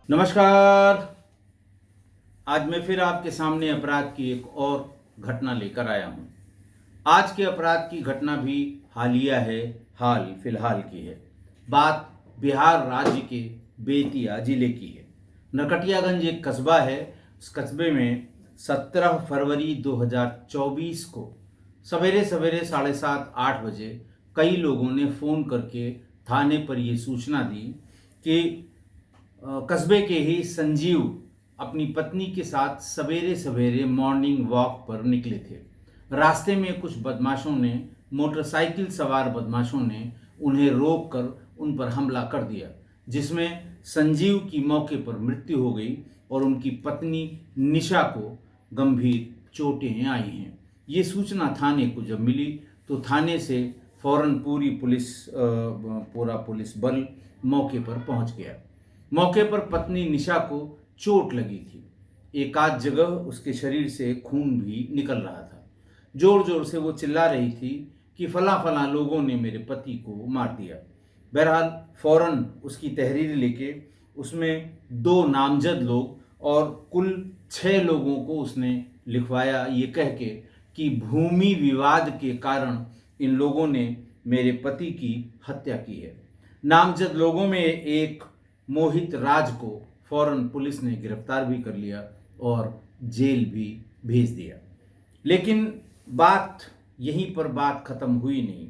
नमस्कार। आज मैं फिर आपके सामने अपराध की एक और घटना लेकर आया हूँ। आज के अपराध की घटना भी हालिया है, हाल फिलहाल की है। बात बिहार राज्य के बेतिया जिले की है। नरकटियागंज एक कस्बा है। उस कस्बे में 17 फरवरी 2024 को सवेरे सवेरे 7:30-8 बजे कई लोगों ने फ़ोन करके थाने पर ये सूचना दी कि कस्बे के ही संजीव अपनी पत्नी के साथ सवेरे सवेरे मॉर्निंग वॉक पर निकले थे। रास्ते में कुछ बदमाशों ने, मोटरसाइकिल सवार बदमाशों ने उन्हें रोककर उन पर हमला कर दिया, जिसमें संजीव की मौके पर मृत्यु हो गई और उनकी पत्नी निशा को गंभीर चोटें आई हैं। ये सूचना थाने को जब मिली तो थाने से फौरन पूरा पुलिस बल मौके पर पहुंच गया। मौके पर पत्नी निशा को चोट लगी थी। एक आध जगह उसके शरीर से खून भी निकल रहा था। जोर जोर से वो चिल्ला रही थी कि फला फला लोगों ने मेरे पति को मार दिया। बहरहाल फौरन उसकी तहरीर लेके उसमें 2 नामजद लोग और कुल 6 लोगों को उसने लिखवाया, ये कह के कि भूमि विवाद के कारण इन लोगों ने मेरे पति की हत्या की है। नामजद लोगों में एक मोहित राज को फौरन पुलिस ने गिरफ्तार भी कर लिया और जेल भी भेज दिया। लेकिन बात यहीं पर बात खत्म हुई नहीं।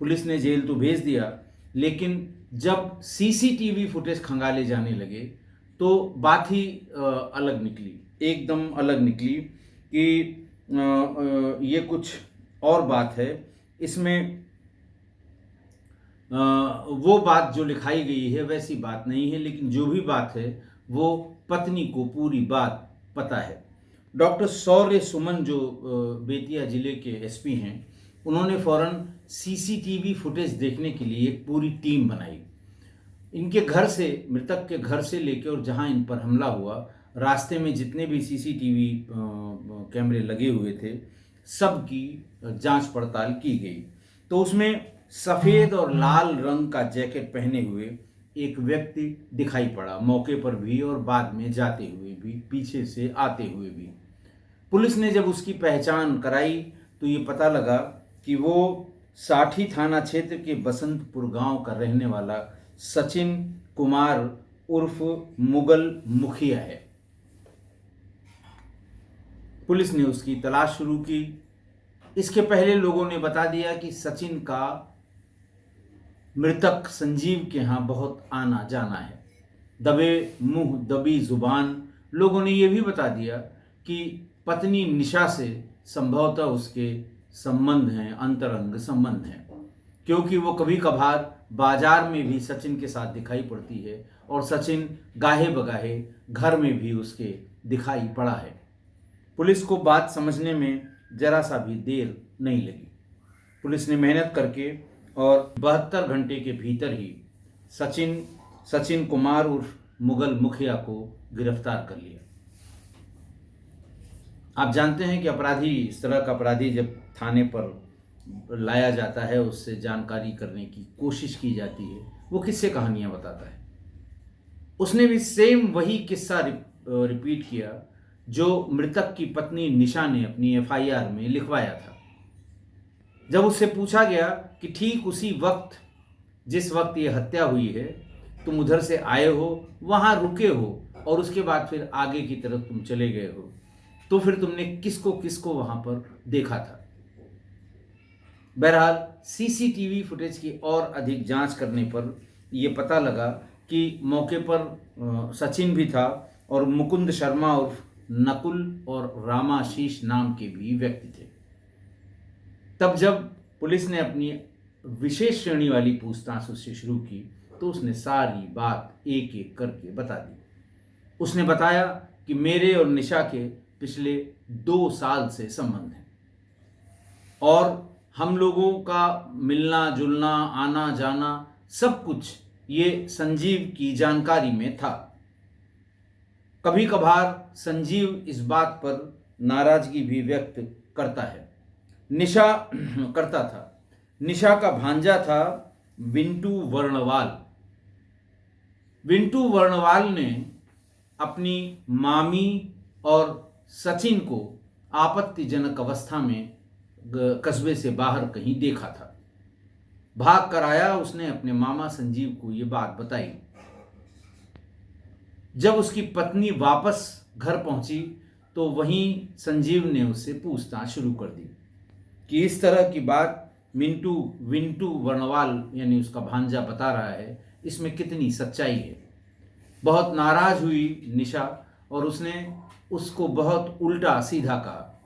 पुलिस ने जेल तो भेज दिया, लेकिन जब सीसीटीवी फुटेज खंगाले जाने लगे तो बात ही अलग निकली, एकदम अलग निकली कि ये कुछ और बात है। इसमें वो बात जो लिखाई गई है वैसी बात नहीं है, लेकिन जो भी बात है वो पत्नी को पूरी बात पता है। डॉक्टर शौर्य सुमन जो बेतिया जिले के एसपी हैं, उन्होंने फौरन सीसीटीवी फुटेज देखने के लिए एक पूरी टीम बनाई। इनके घर से, मृतक के घर से लेकर और जहां इन पर हमला हुआ, रास्ते में जितने भी सीसीटीवी कैमरे लगे हुए थे सब की जांच पड़ताल की गई। तो उसमें सफ़ेद और लाल रंग का जैकेट पहने हुए एक व्यक्ति दिखाई पड़ा, मौके पर भी और बाद में जाते हुए भी, पीछे से आते हुए भी। पुलिस ने जब उसकी पहचान कराई तो ये पता लगा कि वो साठी थाना क्षेत्र के बसंतपुर गांव का रहने वाला सचिन कुमार उर्फ मुगल मुखिया है। पुलिस ने उसकी तलाश शुरू की। इसके पहले लोगों ने बता दिया कि सचिन का मृतक संजीव के यहाँ बहुत आना जाना है। दबे मुंह दबी जुबान लोगों ने यह भी बता दिया कि पत्नी निशा से संभवतः उसके संबंध हैं, अंतरंग संबंध हैं, क्योंकि वो कभी कभार बाजार में भी सचिन के साथ दिखाई पड़ती है और सचिन गाहे बगाहे घर में भी उसके दिखाई पड़ा है। पुलिस को बात समझने में जरा सा भी देर नहीं लगी। पुलिस ने मेहनत करके और 72 घंटे के भीतर ही सचिन कुमार उर्फ मुगल मुखिया को गिरफ्तार कर लिया। आप जानते हैं कि अपराधी, इस तरह का अपराधी जब थाने पर लाया जाता है, उससे जानकारी करने की कोशिश की जाती है, वो किस्से कहानियां बताता है। उसने भी सेम वही किस्सा रिपीट किया जो मृतक की पत्नी निशा ने अपनी एफआईआर में लिखवाया था। जब उससे पूछा गया कि ठीक उसी वक्त, जिस वक्त ये हत्या हुई है, तुम उधर से आए हो, वहां रुके हो और उसके बाद फिर आगे की तरफ तुम चले गए हो, तो फिर तुमने किसको किसको वहां पर देखा था। बहरहाल सीसीटीवी फुटेज की और अधिक जांच करने पर यह पता लगा कि मौके पर सचिन भी था और मुकुंद शर्मा उर्फ नकुल और रामाशीष नाम के भी व्यक्ति थे। तब जब पुलिस ने अपनी विशेष श्रेणी वाली पूछताछ उससे शुरू की तो उसने सारी बात एक एक करके बता दी। उसने बताया कि मेरे और निशा के पिछले 2 साल से संबंध हैं और हम लोगों का मिलना जुलना, आना जाना, सब कुछ ये संजीव की जानकारी में था। कभी कभार संजीव इस बात पर नाराजगी भी व्यक्त करता था। निशा का भांजा था विंटू वर्णवाल। विंटू वर्णवाल ने अपनी मामी और सचिन को आपत्तिजनक अवस्था में कस्बे से बाहर कहीं देखा था। भाग कर आया, उसने अपने मामा संजीव को ये बात बताई। जब उसकी पत्नी वापस घर पहुंची तो वहीं संजीव ने उससे पूछताछ शुरू कर दी कि इस तरह की बात मिंटू विंटू वर्णवाल यानी उसका भांजा बता रहा है, इसमें कितनी सच्चाई है। बहुत नाराज हुई निशा और उसने उसको बहुत उल्टा सीधा कहा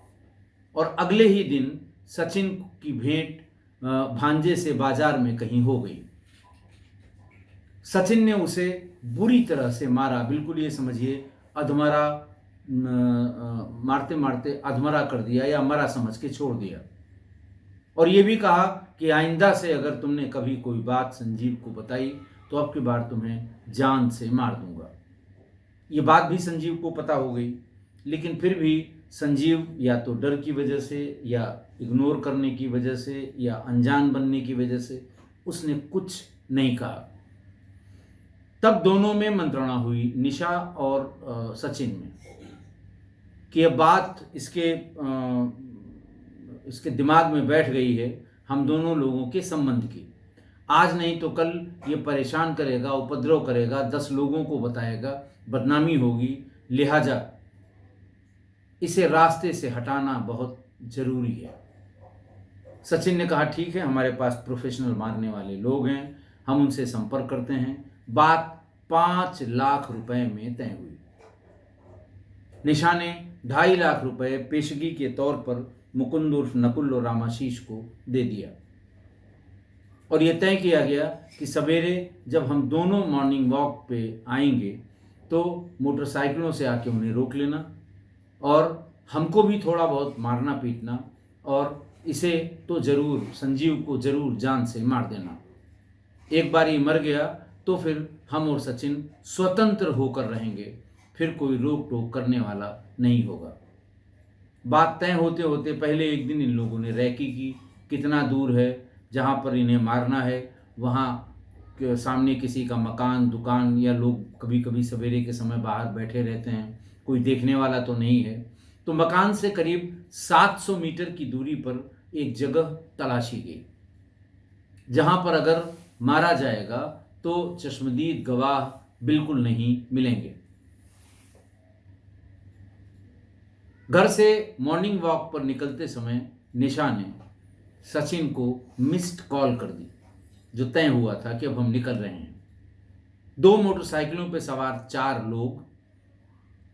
और अगले ही दिन सचिन की भेंट भांजे से बाजार में कहीं हो गई। सचिन ने उसे बुरी तरह से मारा, बिल्कुल ये समझिए अधमरा, मारते मारते अधमरा कर दिया या मरा समझ के छोड़ दिया। और ये भी कहा कि आइंदा से अगर तुमने कभी कोई बात संजीव को बताई तो अब की बार तुम्हें जान से मार दूंगा। ये बात भी संजीव को पता हो गई, लेकिन फिर भी संजीव या तो डर की वजह से या इग्नोर करने की वजह से या अनजान बनने की वजह से उसने कुछ नहीं कहा। तब दोनों में मंत्रणा हुई, निशा और सचिन में, कि यह बात इसके दिमाग में बैठ गई है हम दोनों लोगों के संबंध की। आज नहीं तो कल ये परेशान करेगा, उपद्रव करेगा, 10 लोगों को बताएगा, बदनामी होगी, लिहाजा इसे रास्ते से हटाना बहुत ज़रूरी है। सचिन ने कहा ठीक है, हमारे पास प्रोफेशनल मारने वाले लोग हैं, हम उनसे संपर्क करते हैं। बात 5 लाख रुपए में तय हुई। निशा ने 2.5 लाख रुपए पेशगी के तौर पर मुकुंद उर्फ नकुल और रामाशीष को दे दिया और यह तय किया गया कि सवेरे जब हम दोनों मॉर्निंग वॉक पे आएंगे तो मोटरसाइकिलों से आके उन्हें रोक लेना और हमको भी थोड़ा बहुत मारना पीटना और इसे तो ज़रूर, संजीव को ज़रूर जान से मार देना। एक बार ये मर गया तो फिर हम और सचिन स्वतंत्र होकर रहेंगे, फिर कोई रोक टोक करने वाला नहीं होगा। बात तय होते होते पहले एक दिन इन लोगों ने रैकी की, कितना दूर है जहाँ पर इन्हें मारना है, वहाँ सामने किसी का मकान, दुकान या लोग कभी कभी सवेरे के समय बाहर बैठे रहते हैं, कोई देखने वाला तो नहीं है। तो मकान से करीब 700 मीटर की दूरी पर एक जगह तलाशी गई जहाँ पर अगर मारा जाएगा तो चश्मदीद गवाह बिल्कुल नहीं मिलेंगे। घर से मॉर्निंग वॉक पर निकलते समय निशा ने सचिन को मिस्ड कॉल कर दी, जो तय हुआ था कि अब हम निकल रहे हैं। 2 मोटरसाइकिलों पर सवार 4 लोग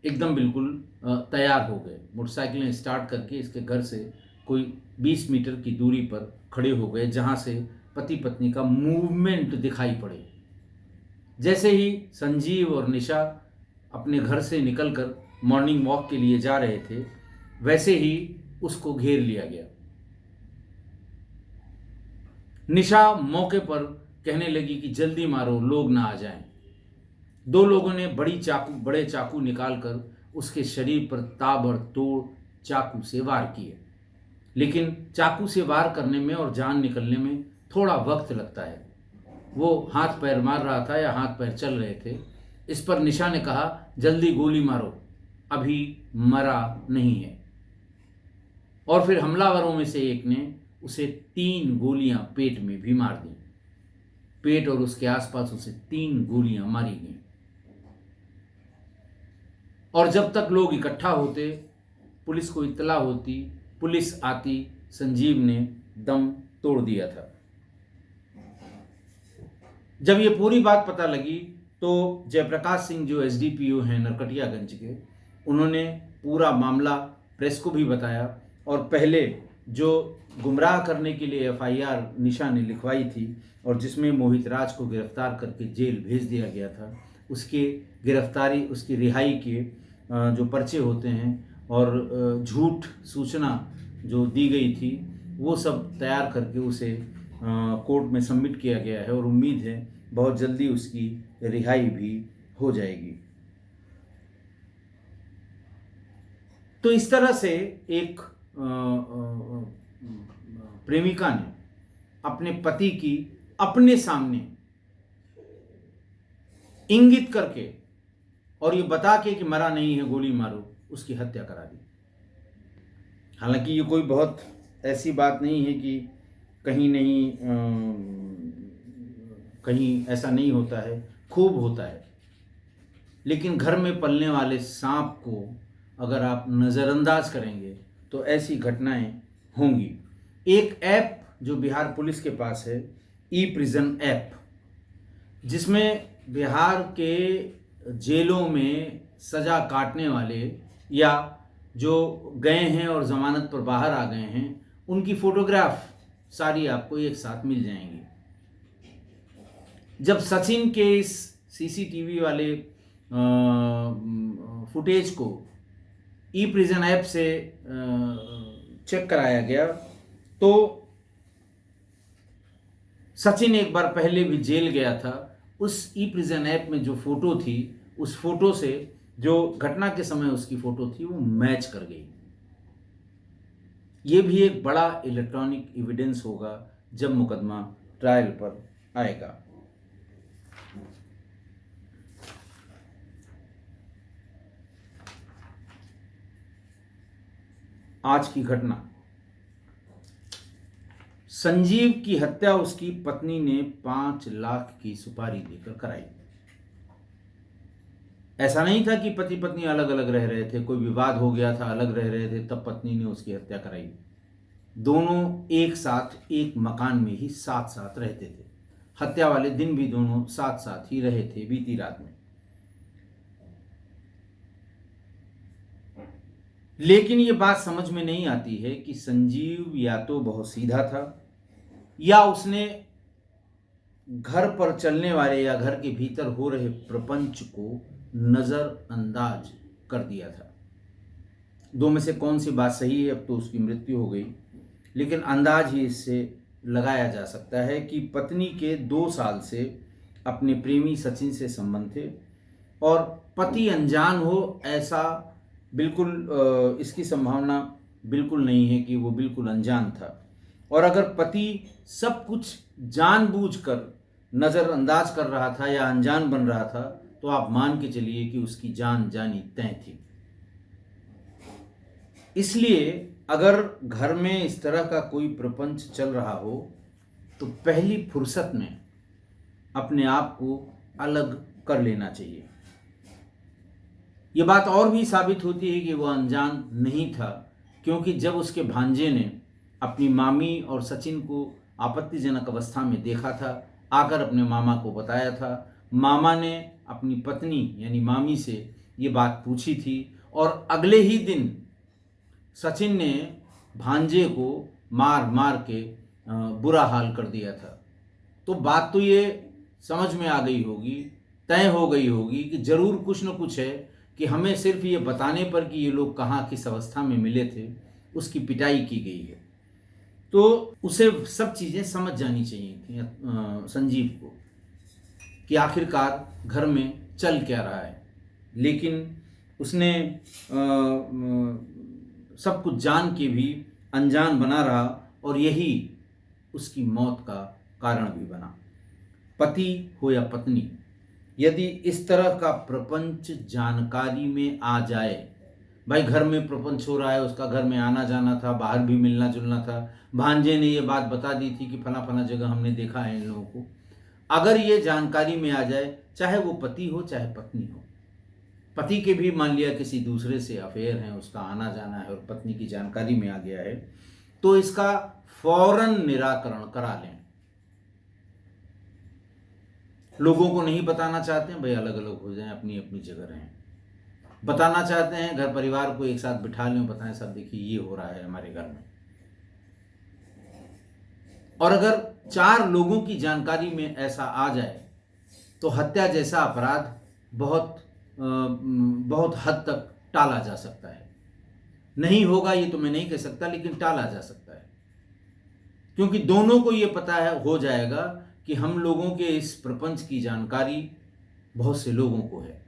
एकदम बिल्कुल तैयार हो गए। मोटरसाइकिलें स्टार्ट करके इसके घर से कोई 20 मीटर की दूरी पर खड़े हो गए, जहां से पति पत्नी का मूवमेंट दिखाई पड़े। जैसे ही संजीव और निशा अपने घर से निकलकर मॉर्निंग वॉक के लिए जा रहे थे, वैसे ही उसको घेर लिया गया। निशा मौके पर कहने लगी कि जल्दी मारो, लोग ना आ जाएं। 2 लोगों ने बड़े चाकू निकालकर उसके शरीर पर ताबड़तोड़ चाकू से वार किए, लेकिन चाकू से वार करने में और जान निकलने में थोड़ा वक्त लगता है। वो हाथ पैर मार रहा था या हाथ पैर चल रहे थे। इस पर निशा ने कहा जल्दी गोली मारो, अभी मरा नहीं है। और फिर हमलावरों में से एक ने उसे 3 गोलियां पेट में भी मार दी। पेट और उसके आसपास उसे 3 गोलियां मारी गईं। और जब तक लोग इकट्ठा होते, पुलिस को इत्तला होती, पुलिस आती, संजीव ने दम तोड़ दिया था। जब ये पूरी बात पता लगी तो जयप्रकाश सिंह जो एसडीपीओ हैं नरकटियागंज के, उन्होंने पूरा मामला प्रेस को भी बताया और पहले जो गुमराह करने के लिए एफआईआर निशा ने लिखवाई थी और जिसमें मोहित राज को गिरफ्तार करके जेल भेज दिया गया था, उसकी गिरफ्तारी, उसकी रिहाई के जो पर्चे होते हैं और झूठ सूचना जो दी गई थी, वो सब तैयार करके उसे कोर्ट में सबमिट किया गया है और उम्मीद है बहुत जल्दी उसकी रिहाई भी हो जाएगी। तो इस तरह से एक प्रेमिका ने अपने पति की अपने सामने इंगित करके और ये बता के कि मरा नहीं है गोली मारो, उसकी हत्या करा दी। हालांकि ये कोई बहुत ऐसी बात नहीं है कि कहीं नहीं कहीं ऐसा नहीं होता है, खूब होता है। लेकिन घर में पलने वाले सांप को अगर आप नज़रअंदाज करेंगे तो ऐसी घटनाएं होंगी। एक ऐप जो बिहार पुलिस के पास है, ई प्रिजन ऐप, जिसमें बिहार के जेलों में सज़ा काटने वाले या जो गए हैं और ज़मानत पर बाहर आ गए हैं, उनकी फ़ोटोग्राफ सारी आपको एक साथ मिल जाएंगी। जब सचिन के इस सीसीटीवी वाले फुटेज को ई प्रिजन ऐप से चेक कराया गया तो सचिन एक बार पहले भी जेल गया था। उस ई प्रिजन ऐप में जो फोटो थी, उस फोटो से जो घटना के समय उसकी फोटो थी वो मैच कर गई। ये भी एक बड़ा इलेक्ट्रॉनिक एविडेंस होगा जब मुकदमा ट्रायल पर आएगा। आज की घटना, संजीव की हत्या उसकी पत्नी ने 5 लाख की सुपारी देकर कराई। ऐसा नहीं था कि पति पत्नी अलग अलग रह रहे थे, कोई विवाद हो गया था, अलग रह रहे थे, तब पत्नी ने उसकी हत्या कराई। दोनों एक साथ एक मकान में ही साथ साथ रहते थे। हत्या वाले दिन भी दोनों साथ साथ ही रहे थे, बीती रात में। लेकिन ये बात समझ में नहीं आती है कि संजीव या तो बहुत सीधा था या उसने घर पर चलने वाले या घर के भीतर हो रहे प्रपंच को नजरअंदाज कर दिया था। दो में से कौन सी बात सही है? अब तो उसकी मृत्यु हो गई, लेकिन अंदाज ही इससे लगाया जा सकता है कि पत्नी के 2 साल से अपने प्रेमी सचिन से संबंध थे और पति अनजान हो, ऐसा बिल्कुल इसकी संभावना बिल्कुल नहीं है कि वो बिल्कुल अनजान था। और अगर पति सब कुछ जानबूझकर नज़रअंदाज कर रहा था या अनजान बन रहा था, तो आप मान के चलिए कि उसकी जान जानी तय थी। इसलिए अगर घर में इस तरह का कोई प्रपंच चल रहा हो तो पहली फुर्सत में अपने आप को अलग कर लेना चाहिए। ये बात और भी साबित होती है कि वह अनजान नहीं था, क्योंकि जब उसके भांजे ने अपनी मामी और सचिन को आपत्तिजनक अवस्था में देखा था, आकर अपने मामा को बताया था। मामा ने अपनी पत्नी यानी मामी से ये बात पूछी थी और अगले ही दिन सचिन ने भांजे को मार मार के बुरा हाल कर दिया था। तो बात तो ये समझ में आ गई होगी, तय हो गई होगी कि जरूर कुछ न कुछ है कि हमें सिर्फ ये बताने पर कि ये लोग कहाँ किस अवस्था में मिले थे, उसकी पिटाई की गई है। तो उसे सब चीज़ें समझ जानी चाहिए थी संजीव को कि आखिरकार घर में चल क्या रहा है। लेकिन उसने सब कुछ जान के भी अनजान बना रहा और यही उसकी मौत का कारण भी बना। पति हो या पत्नी, यदि इस तरह का प्रपंच जानकारी में आ जाए, भाई घर में प्रपंच हो रहा है, उसका घर में आना जाना था, बाहर भी मिलना जुलना था, भांजे ने ये बात बता दी थी कि फला फला जगह हमने देखा है इन लोगों को, अगर ये जानकारी में आ जाए, चाहे वो पति हो चाहे पत्नी हो, पति के भी मान लिया किसी दूसरे से अफेयर है, उसका आना जाना है और पत्नी की जानकारी में आ गया है, तो इसका फौरन निराकरण करा लें। लोगों को नहीं बताना चाहते हैं, भाई अलग अलग हो जाएं, अपनी अपनी जगह रहें। बताना चाहते हैं, घर परिवार को एक साथ बिठा लें, बताएं सब देखिए ये हो रहा है हमारे घर में। और अगर 4 लोगों की जानकारी में ऐसा आ जाए तो हत्या जैसा अपराध बहुत हद तक टाला जा सकता है। नहीं होगा ये तो मैं नहीं कह सकता, लेकिन टाला जा सकता है, क्योंकि दोनों को ये पता है, हो जाएगा कि हम लोगों के इस प्रपंच की जानकारी बहुत से लोगों को है।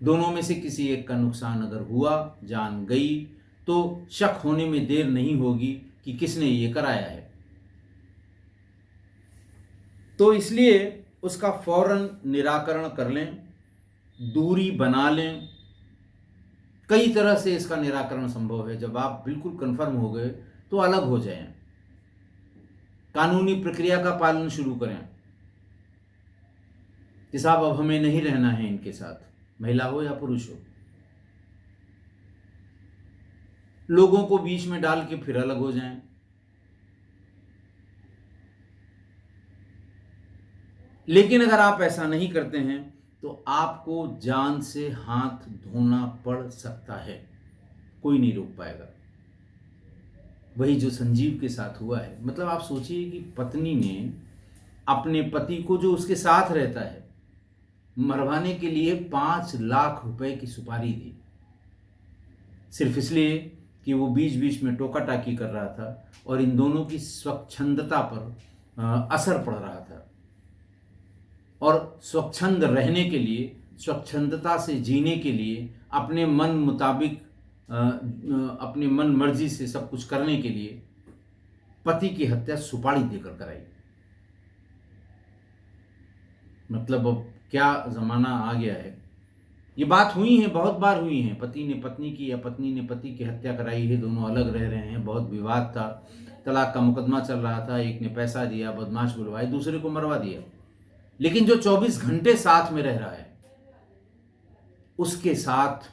दोनों में से किसी एक का नुकसान अगर हुआ, जान गई, तो शक होने में देर नहीं होगी कि किसने ये कराया है। तो इसलिए उसका फौरन निराकरण कर लें दूरी बना लें। कई तरह से इसका निराकरण संभव है। जब आप बिल्कुल कन्फर्म हो गए तो अलग हो जाएं, कानूनी प्रक्रिया का पालन शुरू करें कि साहब अब हमें नहीं रहना है इनके साथ, महिला हो या पुरुष हो। लोगों को बीच में डाल के फिर अलग हो जाएं। लेकिन अगर आप ऐसा नहीं करते हैं तो आपको जान से हाथ धोना पड़ सकता है, कोई नहीं रोक पाएगा। वही जो संजीव के साथ हुआ है। मतलब आप सोचिए कि पत्नी ने अपने पति को, जो उसके साथ रहता है, मरवाने के लिए 5 लाख रुपए की सुपारी दी, सिर्फ इसलिए कि वो बीच बीच में टोका टाकी कर रहा था और इन दोनों की स्वच्छंदता पर असर पड़ रहा था। और स्वच्छंद रहने के लिए, स्वच्छंदता से जीने के लिए, अपने मन मुताबिक, अपने मन मर्जी से सब कुछ करने के लिए पति की हत्या सुपारी देकर कराई। मतलब अब क्या ज़माना आ गया है। ये बात हुई है, बहुत बार हुई है। पति ने पत्नी की या पत्नी ने पति की हत्या कराई है, दोनों अलग रह रहे हैं, बहुत विवाद था, तलाक का मुकदमा चल रहा था, एक ने पैसा दिया, बदमाश बुलवाए, दूसरे को मरवा दिया। लेकिन जो 24 घंटे साथ में रह रहा है, उसके साथ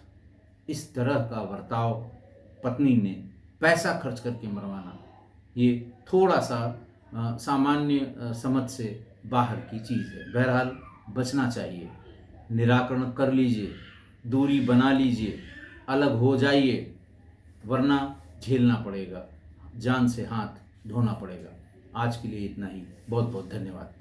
इस तरह का बर्ताव, पत्नी ने पैसा खर्च करके मरवाना, ये थोड़ा सा सामान्य समझ से बाहर की चीज़ है। बहरहाल बचना चाहिए, निराकरण कर लीजिए, दूरी बना लीजिए, अलग हो जाइए, वरना झेलना पड़ेगा, जान से हाथ धोना पड़ेगा। आज के लिए इतना ही। बहुत बहुत धन्यवाद।